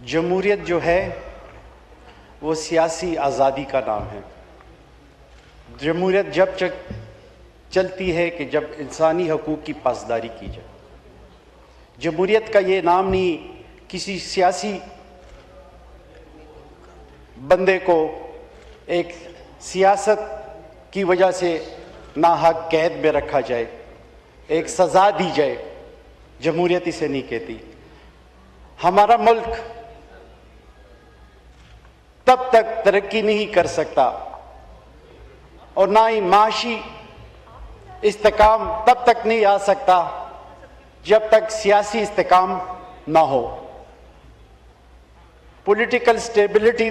جمہوریت جو ہے وہ سیاسی آزادی کا نام ہے۔ جمہوریت جب چلتی ہے کہ جب انسانی حقوق کی پاسداری کی جائے۔ جمہوریت کا یہ نام نہیں کسی سیاسی بندے کو ایک سیاست کی وجہ سے ناحق قید میں رکھا جائے، ایک سزا دی جائے۔ جمہوریت اسے نہیں کہتی۔ ہمارا ملک تب تک ترقی نہیں کر سکتا اور نہ ہی معاشی استحکام تب تک نہیں آ سکتا جب تک سیاسی استحکام نہ ہو، پولیٹیکل سٹیبلٹی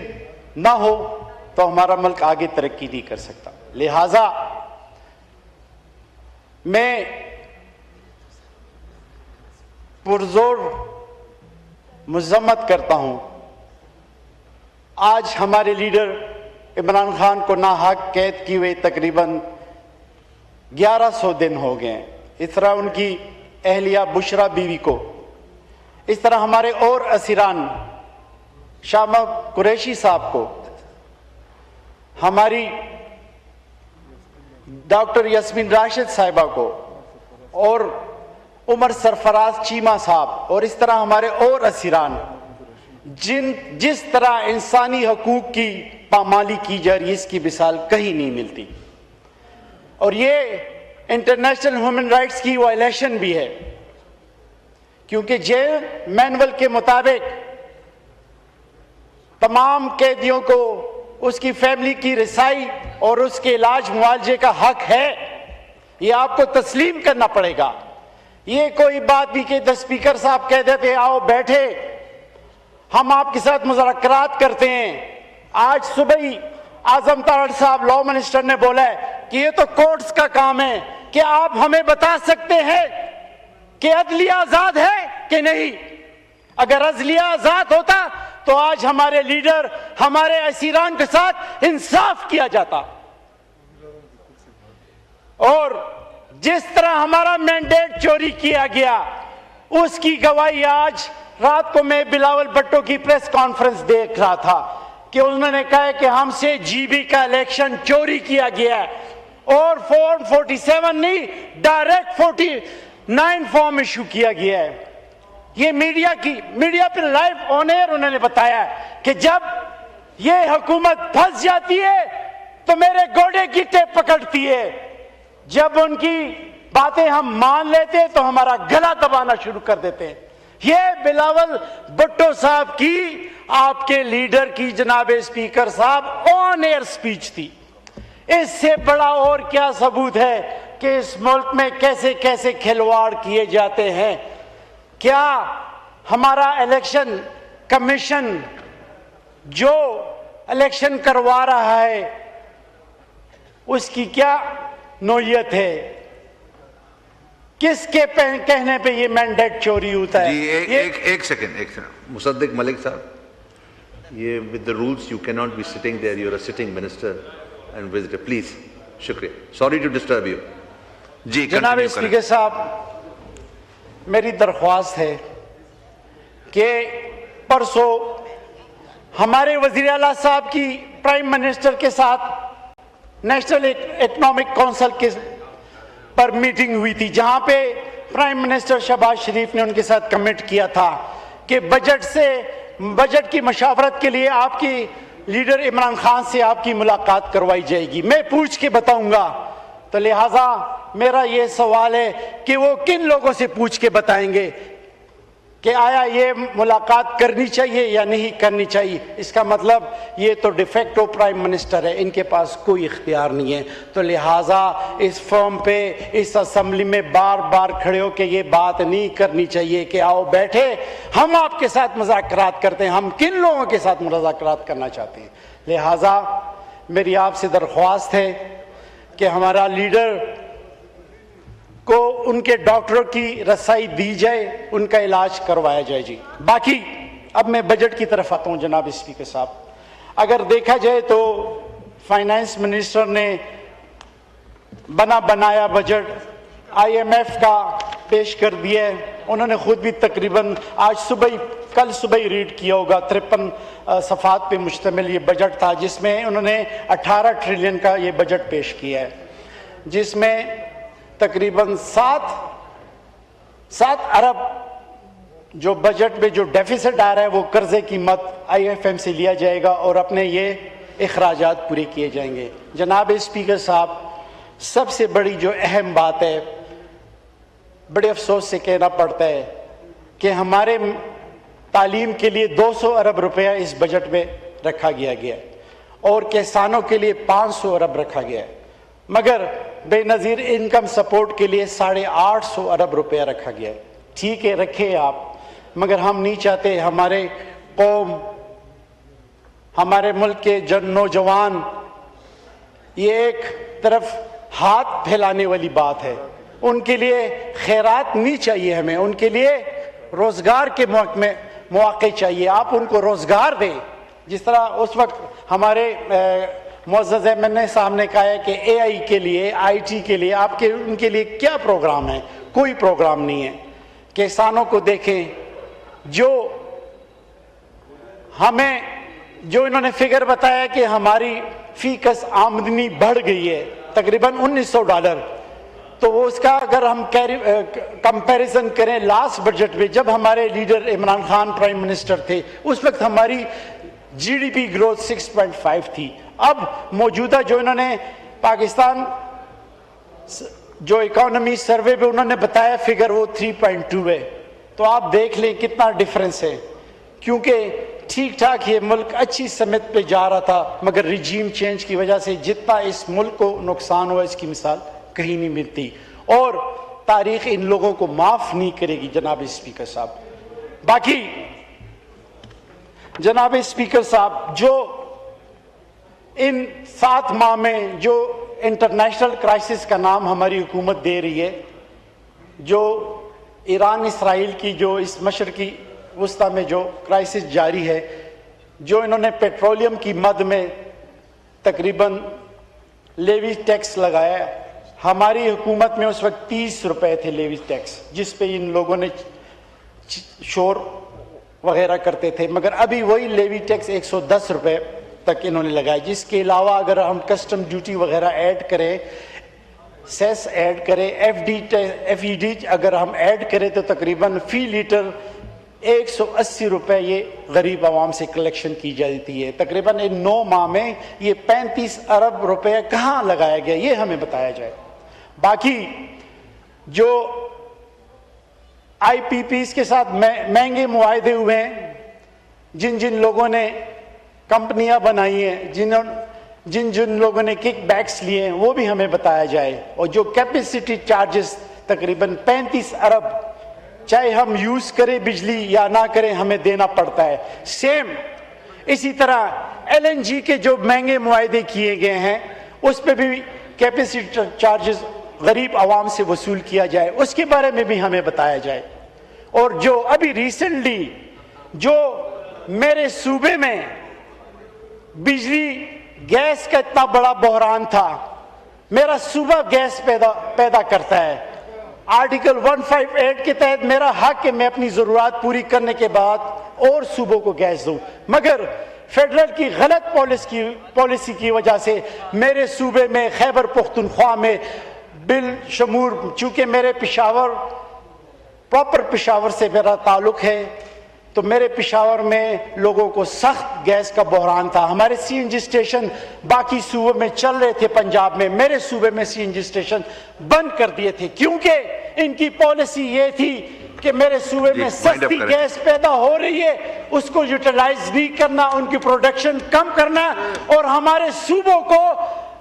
نہ ہو تو ہمارا ملک آگے ترقی نہیں کر سکتا۔ لہٰذا میں پرزور مذمت کرتا ہوں، آج ہمارے لیڈر عمران خان کو ناحق قید کیے ہوئے تقریباً 1100 دن ہو گئے ہیں۔ اس طرح ان کی اہلیہ بشرا بیوی کو، اس طرح ہمارے اور اسیران شامہ قریشی صاحب کو، ہماری ڈاکٹر یاسمین راشد صاحبہ کو، اور عمر سرفراز چیمہ صاحب، اور اس طرح ہمارے اور اسیران جس طرح انسانی حقوق کی پامالی کی جا رہی ہے، اس کی مثال کہیں نہیں ملتی۔ اور یہ انٹرنیشنل ہیومن رائٹس کی وائلیشن بھی ہے، کیونکہ جیل مینول کے مطابق تمام قیدیوں کو اس کی فیملی کی رسائی اور اس کے علاج معالجے کا حق ہے، یہ آپ کو تسلیم کرنا پڑے گا۔ یہ کوئی بات بھی کہ اسپیکر صاحب کہہ دیتے آؤ بیٹھے ہم آپ کے ساتھ مذاکرات کرتے ہیں۔ آج صبح ہی اعظم تارڑ صاحب لاء منسٹر نے بولا ہے کہ یہ تو کورٹس کا کام ہے، کہ آپ ہمیں بتا سکتے ہیں کہ عدلیہ آزاد ہے کہ نہیں؟ اگر عدلیہ آزاد ہوتا تو آج ہمارے لیڈر ہمارے اسیران کے ساتھ انصاف کیا جاتا۔ اور جس طرح ہمارا مینڈیٹ چوری کیا گیا اس کی گواہی آج رات کو میں بلاول بھٹو کی پریس کانفرنس دیکھ رہا تھا کہ انہوں نے کہا کہ ہم سے جی بی کا الیکشن چوری کیا گیا ہے اور فارم 47 نہیں ڈائریکٹ 49 فارم ایشو کیا گیا ہے۔ یہ میڈیا پہ لائیو آن ایئر انہوں نے بتایا کہ جب یہ حکومت پھنس جاتی ہے تو میرے گوڑے کی ٹیپ پکڑتی ہے، جب ان کی باتیں ہم مان لیتے ہیں تو ہمارا گلا دبانا شروع کر دیتے ہیں۔ یہ بلاول بھٹو صاحب کی آپ کے لیڈر کی جناب اسپیکر صاحب آن ایئر سپیچ تھی۔ اس سے بڑا اور کیا ثبوت ہے کہ اس ملک میں کیسے کیسے کھلواڑ کیے جاتے ہیں؟ کیا ہمارا الیکشن کمیشن جو الیکشن کروا رہا ہے اس کی کیا نوعیت ہے؟ کس کے کہنے پہ یہ مینڈیٹ چوری ہوتا ہے؟ جی ایک سیکنڈ مصدق ملک صاحب، یہ with the rules you cannot be sitting there, you're a sitting minister and visitor, please. شکریہ، sorry to disturb you. جی جناب اسپیکر صاحب، میری درخواست ہے کہ پرسوں ہمارے وزیر اعلیٰ صاحب کی پرائم منسٹر کے ساتھ نیشنل اکنامک کونسل پر میٹنگ ہوئی تھی، جہاں پہ پرائم منسٹر شہباز شریف نے ان کے ساتھ کمٹ کیا تھا کہ بجٹ کی مشاورت کے لیے آپ کی لیڈر عمران خان سے آپ کی ملاقات کروائی جائے گی۔ میں پوچھ کے بتاؤں گا، تو لہٰذا میرا یہ سوال ہے کہ وہ کن لوگوں سے پوچھ کے بتائیں گے کہ آیا یہ ملاقات کرنی چاہیے یا نہیں کرنی چاہیے؟ اس کا مطلب یہ تو ڈیفیکٹو پرائم منسٹر ہے، ان کے پاس کوئی اختیار نہیں ہے۔ تو لہٰذا اس فارم پہ اس اسمبلی میں بار بار کھڑے ہو کہ یہ بات نہیں کرنی چاہیے کہ آؤ بیٹھے ہم آپ کے ساتھ مذاکرات کرتے ہیں، ہم کن لوگوں کے ساتھ مذاکرات کرنا چاہتے ہیں۔ لہٰذا میری آپ سے درخواست ہے کہ ہمارا لیڈر کو ان کے ڈاکٹروں کی رسائی دی جائے، ان کا علاج کروایا جائے۔ جی باقی اب میں بجٹ کی طرف آتا ہوں جناب اسپیکر صاحب۔ اگر دیکھا جائے تو فائنانس منسٹر نے بنایا بجٹ آئی ایم ایف کا پیش کر دیا ہے، انہوں نے خود بھی تقریباً آج صبح ہی کل صبح ہی ریڈ کیا ہوگا، 53 صفحات پہ مشتمل یہ بجٹ تھا، جس میں انہوں نے 18 ٹریلین کا یہ بجٹ پیش کیا ہے، جس میں تقریباً 7 ارب جو بجٹ میں جو ڈیفیسٹ آ رہا ہے وہ قرضے کی مد IMF سے لیا جائے گا اور اپنے یہ اخراجات پورے کیے جائیں گے۔ جناب اسپیکر صاحب، سب سے بڑی جو اہم بات ہے، بڑے افسوس سے کہنا پڑتا ہے کہ ہمارے تعلیم کے لیے 200 ارب روپیہ اس بجٹ میں رکھا گیا ہے اور کسانوں کے لیے 500 ارب رکھا گیا ہے، مگر بے نظیر انکم سپورٹ کے لیے 850 ارب روپیہ رکھا گیا ہے۔ ٹھیک ہے، رکھے آپ، مگر ہم نہیں چاہتے ہمارے قوم، ہمارے ملک کے نوجوان، یہ ایک طرف ہاتھ پھیلانے والی بات ہے، ان کے لیے خیرات نہیں چاہیے، ہمیں ان کے لیے روزگار کے مواقع چاہیے۔ آپ ان کو روزگار دیں، جس طرح اس وقت ہمارے معزز احمد صاحب نے کہا ہے کہ AI کے لیے، IT کے لیے آپ کے ان کے لیے کیا پروگرام ہے؟ کوئی پروگرام نہیں ہے۔ کسانوں کو دیکھیں، جو انہوں نے فگر بتایا کہ ہماری فی کس آمدنی بڑھ گئی ہے تقریباً $1900، تو وہ اس کا اگر ہم کمپیریزن کریں لاسٹ بجٹ میں، جب ہمارے leader Imran Khan prime minister تھے، اس وقت ہماری GDP گروتھ 6.5 تھی۔ اب موجودہ جو انہوں نے پاکستان جو اکانومی سروے پہ انہوں نے بتایا فگر، وہ 3.2 ہے۔ تو آپ دیکھ لیں کتنا ڈیفرنس ہے، کیونکہ ٹھیک ٹھاک یہ ملک اچھی سمت پہ جا رہا تھا، مگر ریجیم چینج کی وجہ سے جتنا اس ملک کو نقصان ہوا اس کی مثال کہیں نہیں ملتی، اور تاریخ ان لوگوں کو معاف نہیں کرے گی۔ جناب اسپیکر صاحب، باقی جناب اسپیکر صاحب، جو ان 7 ماہ میں جو انٹرنیشنل کرائسس کا نام ہماری حکومت دے رہی ہے، جو ایران اسرائیل کی جو اس مشرقی وسطی میں جو کرائسس جاری ہے، جو انہوں نے پیٹرولیم کی مد میں تقریباً لیوی ٹیکس لگایا ہے، ہماری حکومت میں اس وقت 30 روپے تھے لیوی ٹیکس، جس پہ ان لوگوں نے شور وغیرہ کرتے تھے، مگر ابھی وہی لیوی ٹیکس 110 روپے تک انہوں نے لگایا۔ جس کے علاوہ اگر ہم کسٹم ڈیوٹی وغیرہ ایڈ کریں، سیس ایڈ کریں، FED اگر ہم ایڈ کریں، تو تقریباً فی لیٹر 180 روپے یہ غریب عوام سے کلیکشن کی جاتی ہے۔ تقریباً ان 9 ماہ میں یہ 35 ارب روپے کہاں لگایا گیا، یہ ہمیں بتایا جائے۔ باقی جو IPPs کے ساتھ مہنگے معاہدے ہوئے ہیں، جن لوگوں نے کمپنیاں بنائی ہیں، جن لوگوں نے کک بیکس لیے ہیں، وہ بھی ہمیں بتایا جائے۔ اور جو کیپیسٹی چارجز تقریباً 35 ارب، چاہے ہم یوز کریں بجلی یا نہ کریں، ہمیں دینا پڑتا ہے۔ سیم اسی طرح LNG کے جو مہنگے معاہدے کیے گئے ہیں، اس پہ بھی کیپیسٹی چارجز غریب عوام سے وصول کیا جائے، اس کے بارے میں بھی ہمیں بتایا جائے۔ اور جو ابھی ریسنٹلی جو میرے صوبے میں بجلی گیس کا اتنا بڑا بحران تھا، میرا صوبہ گیس پیدا کرتا ہے، آرٹیکل 158 کے تحت میرا حق ہے میں اپنی ضرورت پوری کرنے کے بعد اور صوبوں کو گیس دوں، مگر فیڈرل کی غلط پالیسی کی وجہ سے میرے صوبے میں خیبر پختونخوا میں بالشمول، چونکہ میرے پراپر پشاور سے میرا تعلق ہے، تو میرے پشاور میں لوگوں کو سخت گیس کا بحران تھا۔ ہمارے CNG اسٹیشن باقی صوبوں میں چل رہے تھے پنجاب میں، میرے صوبے میں CNG اسٹیشن بند کر دیے تھے، کیونکہ ان کی پالیسی یہ تھی کہ میرے صوبے میں سستی گیس پیدا ہو رہی ہے، اس کو یوٹیلائز نہیں کرنا، ان کی پروڈکشن کم کرنا، اور ہمارے صوبوں کو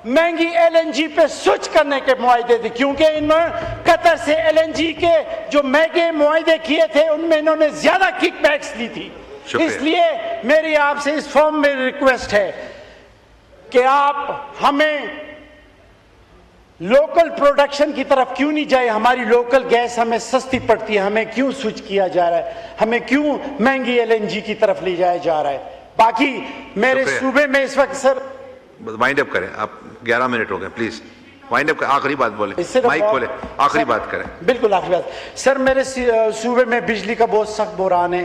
مہنگی LNG پہ سوئچ کرنے کے معاہدے تھے، کیونکہ انہوں نے قطر سے LNG کے جو مہنگے معاہدے کیے تھے ان میں انہوں نے زیادہ کک بیکس لی تھی۔ اس لیے میری آپ سے اس فارم میں ریکویسٹ ہے کہ آپ ہمیں لوکل پروڈکشن کی طرف کیوں نہیں جائے، ہماری لوکل گیس ہمیں سستی پڑتی ہے، ہمیں کیوں سوئچ کیا جا رہا ہے، ہمیں کیوں مہنگی LNG کی طرف لے جایا جا رہا ہے۔ باقی میرے صوبے میں اس وقت سر وائنڈ اپ کریں، آپ 11 منٹ ہو گئے، پلیز وائنڈ اپ کریں، آخری بات بولیں، مائک کھولیں، آخری بات کریں۔ بالکل آخری بات سر، میرے صوبے میں بجلی کا بہت سخت بحران ہے،